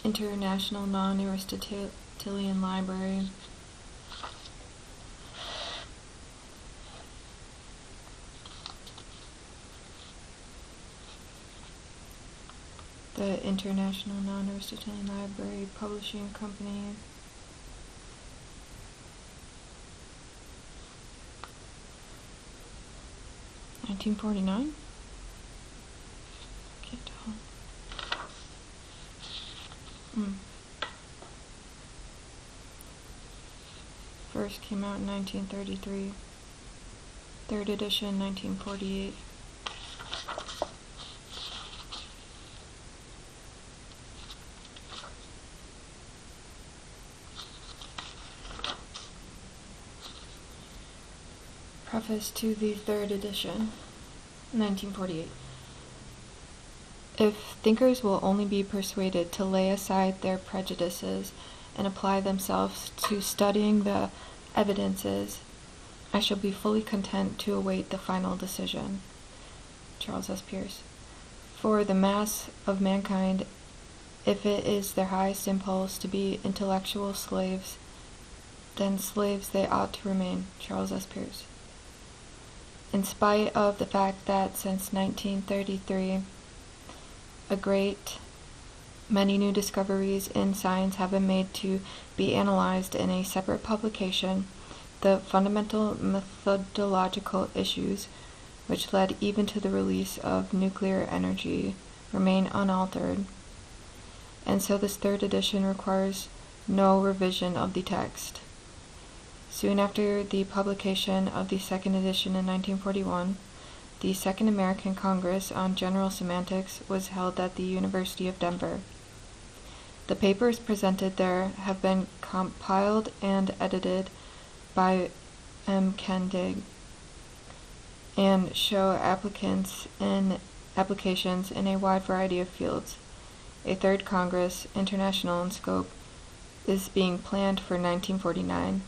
International Non-Aristotelian Library. The International Non-Aristotelian Library Publishing Company. (1949). Can't tell. First came out in 1933. Third edition, 1948. Preface to the third edition, 1948. If thinkers will only be persuaded to lay aside their prejudices and apply themselves to studying the evidences, I shall be fully content to await the final decision. Charles S. Peirce. For the mass of mankind, if it is their highest impulse to be intellectual slaves, then slaves they ought to remain. Charles S. Peirce. In spite of the fact that since 1933, a great many new discoveries in science have been made to be analyzed in a separate publication, the fundamental methodological issues, which led even to the release of nuclear energy, remain unaltered. And so this third edition requires no revision of the text. Soon after the publication of the second edition in 1941, the Second American Congress on General Semantics was held at the University of Denver. The papers presented there have been compiled and edited by M. Kendig and show applications in a wide variety of fields. A third Congress, international in scope, is being planned for 1949.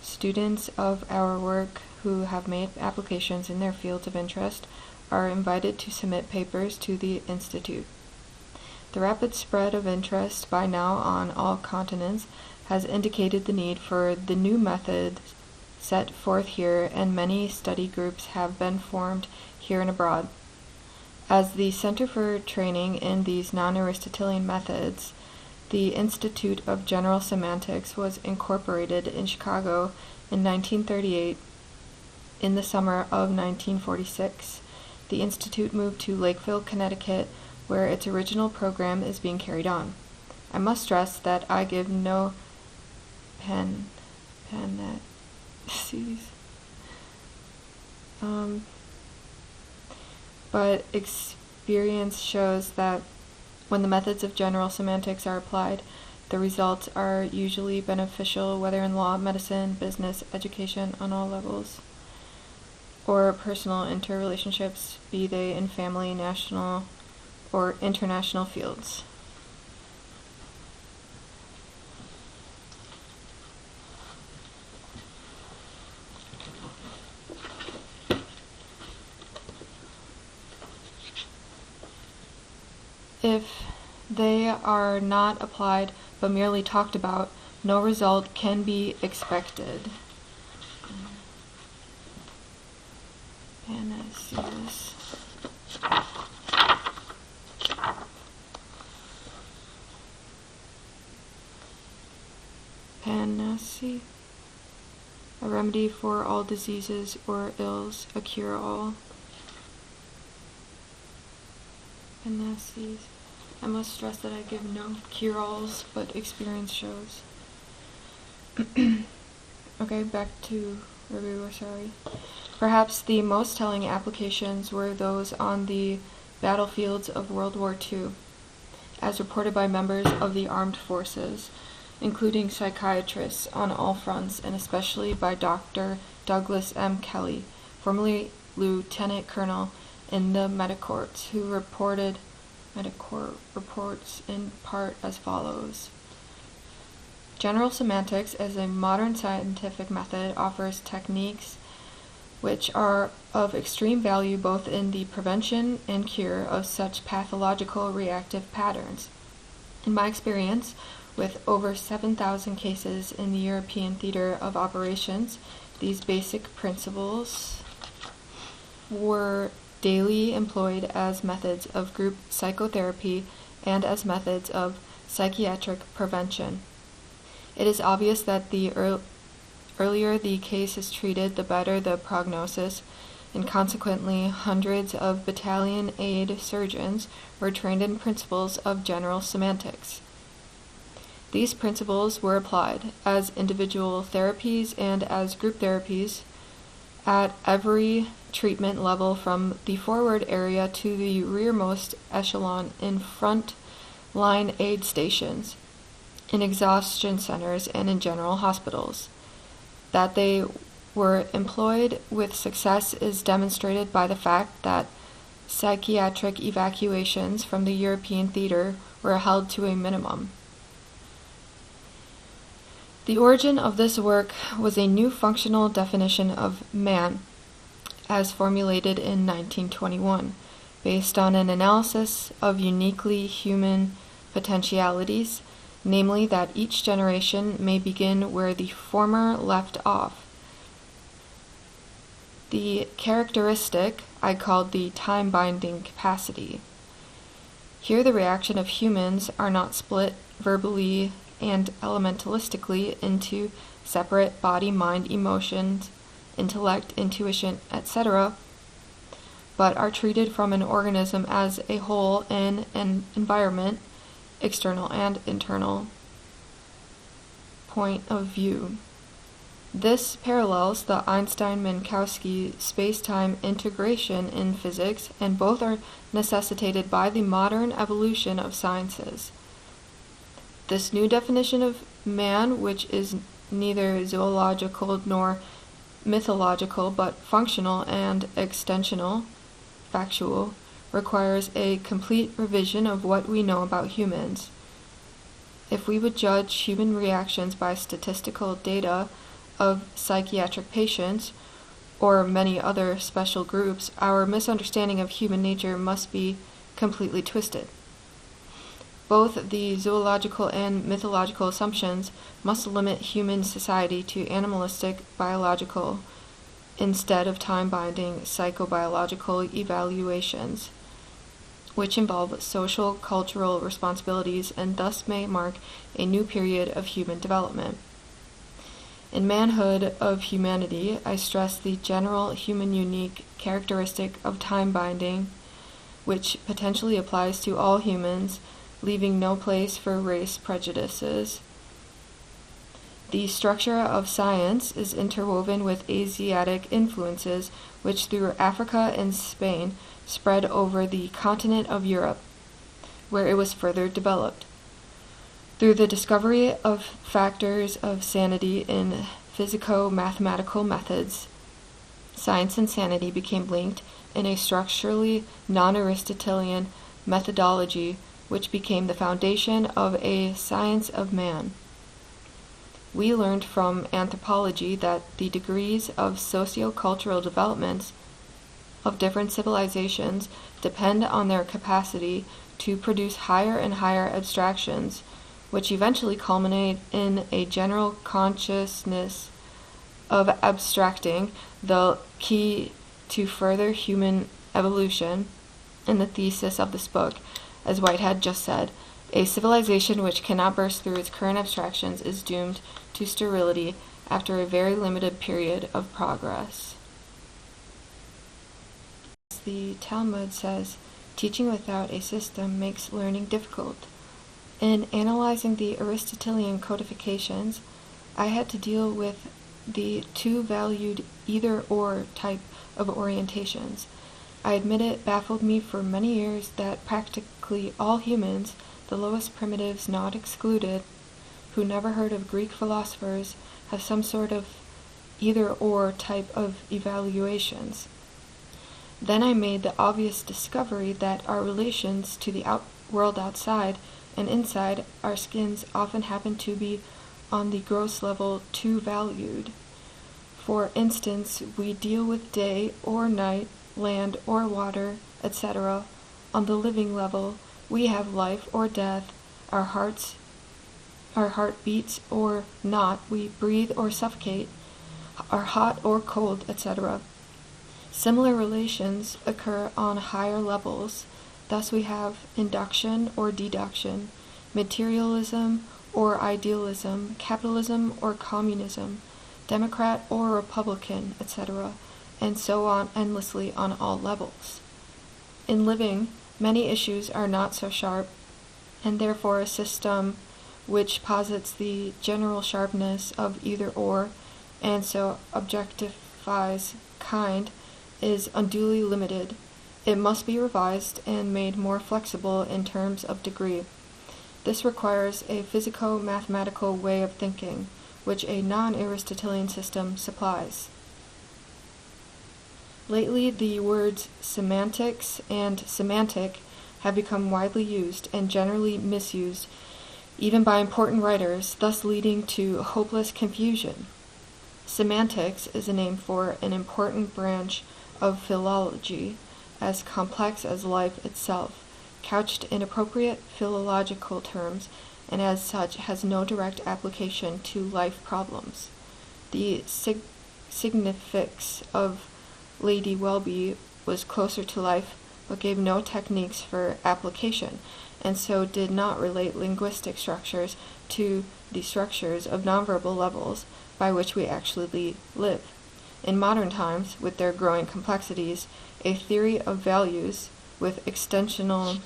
Students of our work who have made applications in their fields of interest are invited to submit papers to the Institute. The rapid spread of interest by now on all continents has indicated the need for the new methods set forth here, and many study groups have been formed here and abroad. As the Center for Training in these non-Aristotelian methods, the Institute of General Semantics was incorporated in Chicago in 1938. In the summer of 1946, the Institute moved to Lakeville, Connecticut, where its original program is being carried on. I must stress that I give no but experience shows that when the methods of general semantics are applied, the results are usually beneficial, whether in law, medicine, business, education, on all levels, or personal interrelationships, be they in family, national, or international fields. If they are not applied but merely talked about, no result can be expected. Panacea, a remedy for all diseases or ills, a cure-all. Panaceas. I must stress that I give no cure-alls, but experience shows. Okay, back to where we were, sorry. Perhaps the most telling applications were those on the battlefields of World War II, as reported by members of the armed forces, including psychiatrists on all fronts, and especially by Dr. Douglas M. Kelly, formerly Lieutenant Colonel in the Medicorps, who reports in part as follows. General semantics as a modern scientific method offers techniques which are of extreme value both in the prevention and cure of such pathological reactive patterns. In my experience, with over 7,000 cases in the European theater of operations, these basic principles were daily employed as methods of group psychotherapy and as methods of psychiatric prevention. It is obvious that the earlier the case is treated, the better the prognosis, and consequently hundreds of battalion aid surgeons were trained in principles of general semantics. These principles were applied as individual therapies and as group therapies at every treatment level, from the forward area to the rearmost echelon in front line aid stations, in exhaustion centers, and in general hospitals. That they were employed with success is demonstrated by the fact that psychiatric evacuations from the European theater were held to a minimum. The origin of this work was a new functional definition of man, as formulated in 1921, based on an analysis of uniquely human potentialities, namely that each generation may begin where the former left off. The characteristic I called the time-binding capacity. Here the reaction of humans are not split verbally and elementalistically into separate body, mind, emotions, intellect, intuition, etc., but are treated from an organism as a whole in an environment, external and internal, point of view. This parallels the Einstein-Minkowski space-time integration in physics, and both are necessitated by the modern evolution of sciences. This new definition of man, which is neither zoological nor mythological, but functional and extensional, factual, requires a complete revision of what we know about humans. If we would judge human reactions by statistical data of psychiatric patients, or many other special groups, our misunderstanding of human nature must be completely twisted. Both the zoological and mythological assumptions must limit human society to animalistic biological instead of time-binding psychobiological evaluations, which involve social cultural responsibilities and thus may mark a new period of human development. In Manhood of Humanity, I stress the general human unique characteristic of time-binding, which potentially applies to all humans, leaving no place for race prejudices. The structure of science is interwoven with Asiatic influences, which through Africa and Spain spread over the continent of Europe, where it was further developed. Through the discovery of factors of sanity in physico-mathematical methods, science and sanity became linked in a structurally non-Aristotelian methodology, which became the foundation of a science of man. We learned from anthropology that the degrees of socio-cultural developments of different civilizations depend on their capacity to produce higher and higher abstractions, which eventually culminate in a general consciousness of abstracting, the key to further human evolution. In the thesis of this book, as Whitehead just said, a civilization which cannot burst through its current abstractions is doomed to sterility after a very limited period of progress. The Talmud says, teaching without a system makes learning difficult. In analyzing the Aristotelian codifications, I had to deal with the two-valued either-or type of orientations. I admit it baffled me for many years that practically all humans, the lowest primitives not excluded, who never heard of Greek philosophers, have some sort of either-or type of evaluations. Then I made the obvious discovery that our relations to the world outside and inside our skins often happen to be on the gross level two-valued. For instance, we deal with day or night, land or water, etc. On the living level, we have life or death. our heart beats or not, we breathe or suffocate, are hot or cold, etc. Similar relations occur on higher levels. Thus we have induction or deduction, materialism or idealism, capitalism or communism, Democrat or Republican, etc., and so on endlessly on all levels. In living, many issues are not so sharp, and therefore a system which posits the general sharpness of either or, and so objectifies kind, is unduly limited. It must be revised and made more flexible in terms of degree. This requires a physico-mathematical way of thinking, which a non-Aristotelian system supplies. Lately, the words semantics and semantic have become widely used and generally misused, even by important writers, thus leading to hopeless confusion. Semantics is a name for an important branch of philology, as complex as life itself, couched in appropriate philological terms, and as such has no direct application to life problems. The significs of Lady Welby was closer to life, but gave no techniques for application, and so did not relate linguistic structures to the structures of nonverbal levels by which we actually live. In modern times, with their growing complexities, a theory of values with extensional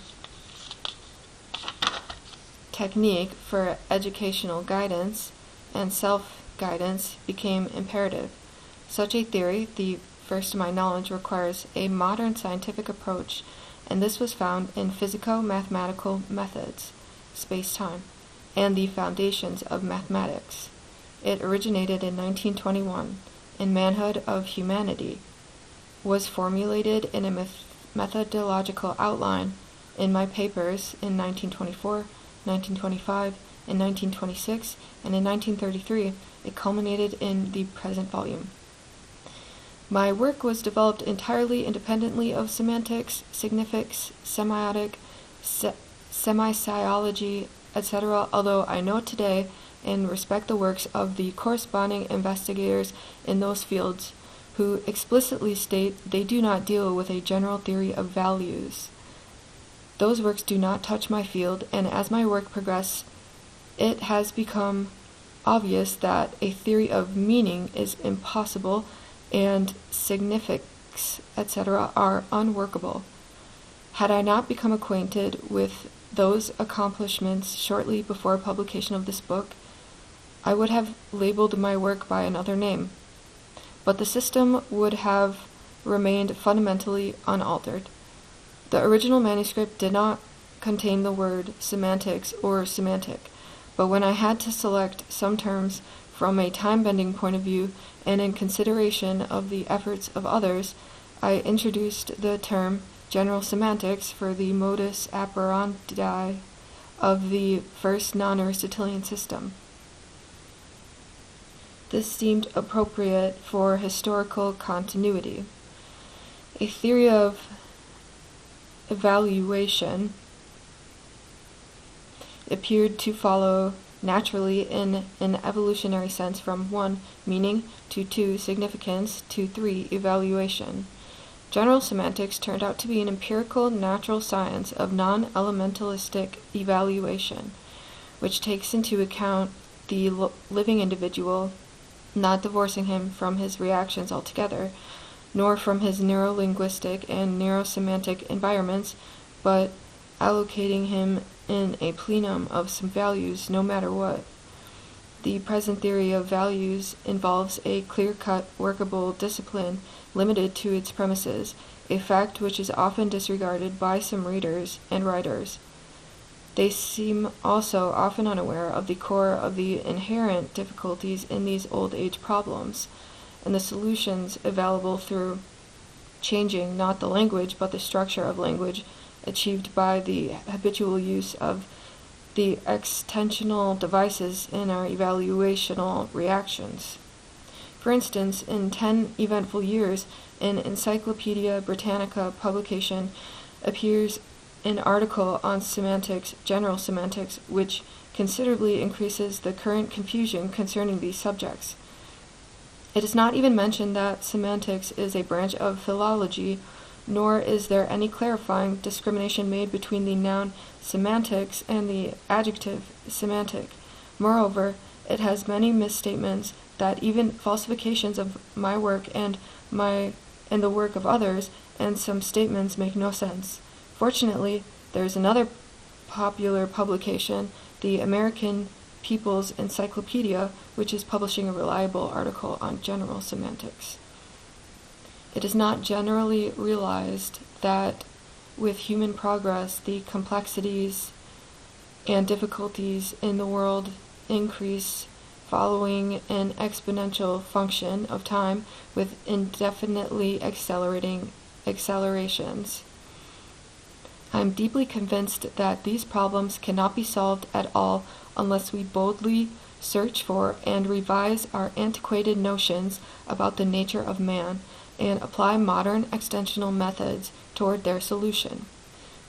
technique for educational guidance and self-guidance became imperative. Such a theory, the first to my knowledge, requires a modern scientific approach, and this was found in physico-mathematical methods, space-time, and the foundations of mathematics. It originated in 1921, in Manhood of Humanity, was formulated in a methodological outline in my papers in 1924, 1925, in 1926, and in 1933. It culminated in the present volume. My work was developed entirely independently of semantics, significs, semiotic, semisiology, etc., although I know today and respect the works of the corresponding investigators in those fields who explicitly state they do not deal with a general theory of values. Those works do not touch my field, and as my work progressed, it has become obvious that a theory of meaning is impossible and significs, etc., are unworkable. Had I not become acquainted with those accomplishments shortly before publication of this book, I would have labeled my work by another name, but the system would have remained fundamentally unaltered. The original manuscript did not contain the word semantics or semantic, but when I had to select some terms from a time-bending point of view and in consideration of the efforts of others, I introduced the term general semantics for the modus operandi of the first non-Aristotelian system. This seemed appropriate for historical continuity. A theory of evaluation appeared to follow naturally in an evolutionary sense from 1. Meaning to 2. Significance to 3. Evaluation. General semantics turned out to be an empirical natural science of non-elementalistic evaluation, which takes into account the living individual, not divorcing him from his reactions altogether, nor from his neurolinguistic and neurosemantic environments, but allocating him in a plenum of some values no matter what. The present theory of values involves a clear-cut, workable discipline limited to its premises, a fact which is often disregarded by some readers and writers. They seem also often unaware of the core of the inherent difficulties in these old age problems, and the solutions available through changing not the language but the structure of language, achieved by the habitual use of the extensional devices in our evaluational reactions. For instance, in 10 eventful years, an Encyclopaedia Britannica publication appears an article on semantics, general semantics, which considerably increases the current confusion concerning these subjects. It is not even mentioned that semantics is a branch of philology, nor is there any clarifying discrimination made between the noun semantics and the adjective semantic. Moreover, it has many misstatements that even falsifications of my work and the work of others, and some statements make no sense. Fortunately, there is another popular publication, the American People's Encyclopedia, which is publishing a reliable article on general semantics. It is not generally realized that with human progress, the complexities and difficulties in the world increase following an exponential function of time with indefinitely accelerations. I am deeply convinced that these problems cannot be solved at all unless we boldly search for and revise our antiquated notions about the nature of man and apply modern extensional methods toward their solution.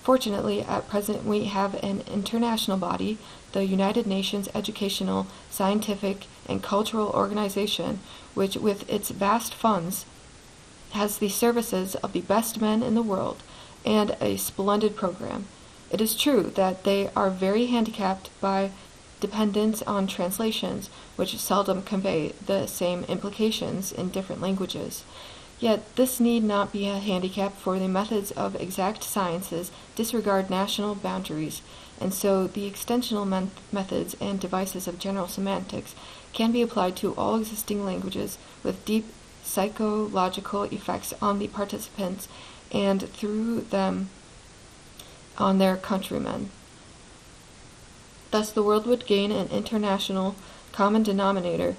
Fortunately, at present we have an international body, the United Nations Educational, Scientific, and Cultural Organization, which with its vast funds has the services of the best men in the world and a splendid program. It is true that they are very handicapped by dependence on translations, which seldom convey the same implications in different languages. Yet this need not be a handicap, for the methods of exact sciences disregard national boundaries, and so the extensional methods and devices of general semantics can be applied to all existing languages with deep psychological effects on the participants and through them on their countrymen. Thus the world would gain an international common denominator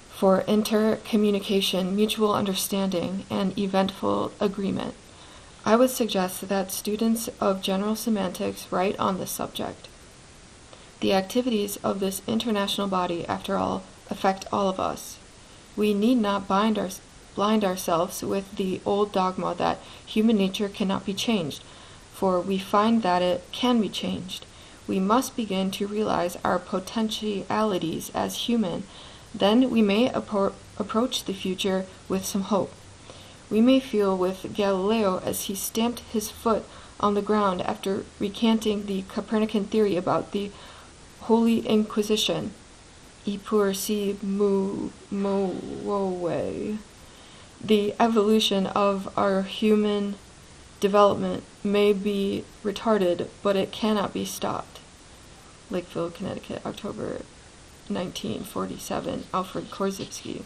for intercommunication, mutual understanding, and eventful agreement. I would suggest that students of general semantics write on this subject. The activities of this international body, after all, affect all of us. We need not blind ourselves with the old dogma that human nature cannot be changed, for we find that it can be changed. We must begin to realize our potentialities as human. Then we may approach the future with some hope. We may feel with Galileo as he stamped his foot on the ground after recanting the Copernican theory about the Holy Inquisition. E pur si muove. The evolution of our human development may be retarded, but it cannot be stopped. Lakeville, Connecticut, October 1947, Alfred Korzybski.